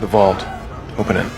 The vault. Open it.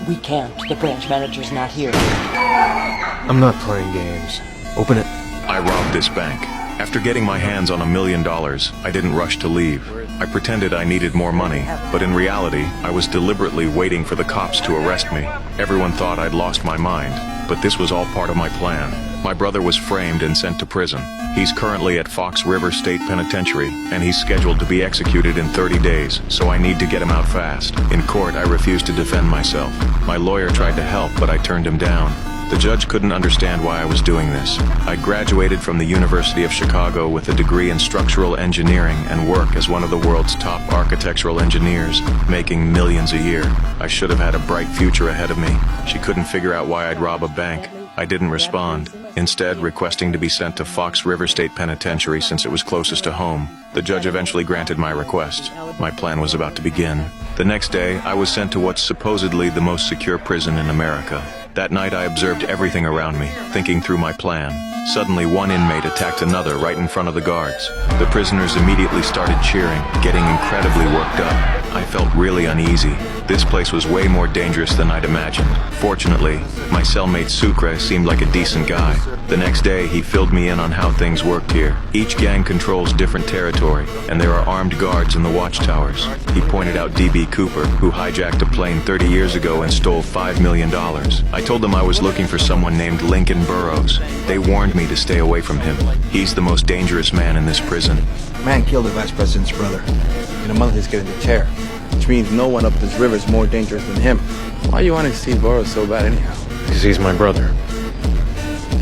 We can't. The branch manager's not here. I'm not playing games. Open it. I robbed this bank. After getting my hands on $1 million, I didn't rush to leave. I pretended I needed more money, but in reality, I was deliberately waiting for the cops to arrest me. Everyone thought I'd lost my mind, but this was all part of my plan. My brother was framed and sent to prison. He's currently at Fox River State Penitentiary, and he's scheduled to be executed in 30 days, so I need to get him out fast. In court, I refused to defend myself. My lawyer tried to help, but I turned him down. The judge couldn't understand why I was doing this. I graduated from the University of Chicago with a degree in structural engineering and work as one of the world's top architectural engineers, making millions a year. I should have had a bright future ahead of me. She couldn't figure out why I'd rob a bank. I didn't respond, instead requesting to be sent to Fox River State Penitentiary since it was closest to home. The judge eventually granted my request. My plan was about to begin. The next day, I was sent to what's supposedly the most secure prison in America. That night I observed everything around me, thinking through my plan. Suddenly one inmate attacked another right in front of the guards. The prisoners immediately started cheering, getting incredibly worked up. I felt really uneasy. This place was way more dangerous than I'd imagined. Fortunately, my cellmate Sucre seemed like a decent guy. The next day, he filled me in on how things worked here. Each gang controls different territory, and there are armed guards in the watchtowers. He pointed out D.B. Cooper, who hijacked a plane 30 years ago and stole $5 million. I told them I was looking for someone named Lincoln Burrows. They warned me to stay away from him. He's the most dangerous man in this prison. Man killed the vice president's brother. In a month he's getting the chair, which means no one up this river is more dangerous than him. Why you want to see Burrows so bad anyhow? Because he's my brother.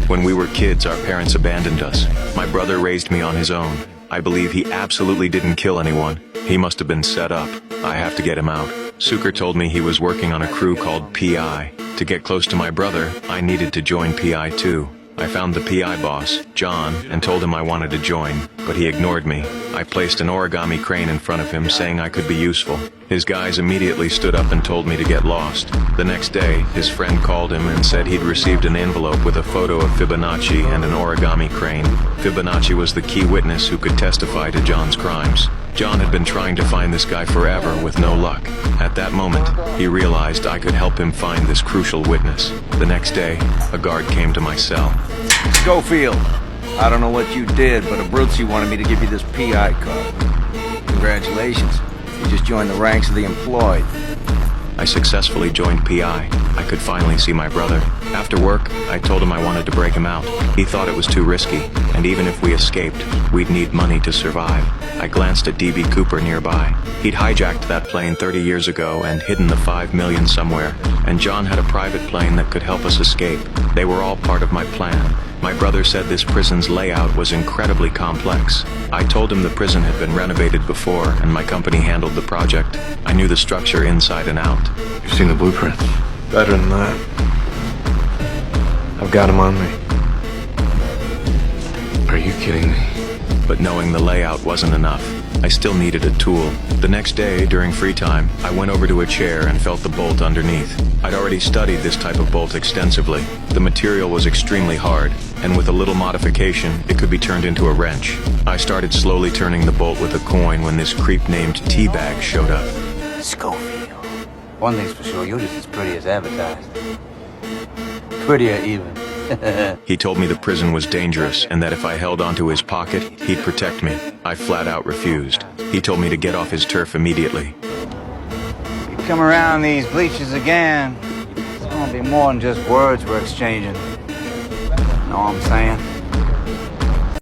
When we were kids, our parents abandoned us. My brother raised me on his own. I believe he absolutely didn't kill anyone. He must have been set up. I have to get him out. Sucre told me he was working on a crew called PI. To get close to my brother, I needed to join PI too. I found the PI boss, John, and told him I wanted to join, but he ignored me. I placed an origami crane in front of him, saying I could be useful. His guys immediately stood up and told me to get lost. The next day, his friend called him and said he'd received an envelope with a photo of Fibonacci and an origami crane. Fibonacci was the key witness who could testify to John's crimes. John had been trying to find this guy forever with no luck. At that moment, he realized I could help him find this crucial witness. The next day, a guard came to my cell. Schofield, I don't know what you did, but Abruzzi wanted me to give you this PI card. Congratulations. You just joined the ranks of the employed. I successfully joined PI. I could finally see my brother. After work, I told him I wanted to break him out. He thought it was too risky, and even if we escaped, we'd need money to survive. I glanced at D.B. Cooper nearby. He'd hijacked that plane 30 years ago and hidden the $5 million somewhere, and John had a private plane that could help us escape. They were all part of my plan. My brother said this prison's layout was incredibly complex. I told him the prison had been renovated before, and my company handled the project. I knew the structure inside and out. You've seen the blueprints? Better than that. I've got him on me. Are you kidding me? But knowing the layout wasn't enough. I still needed a tool. The next day, during free time, I went over to a chair and felt the bolt underneath. I'd already studied this type of bolt extensively. The material was extremely hard, and with a little modification, it could be turned into a wrench. I started slowly turning the bolt with a coin when this creep named Teabag showed up. Schofield. One thing's for sure, you're just as pretty as advertised. Prettier even. He told me the prison was dangerous and that if I held onto his pocket, he'd protect me. I flat out refused. He told me to get off his turf immediately. You come around these bleachers again, it's gonna be more than just words we're exchanging. Know what I'm saying?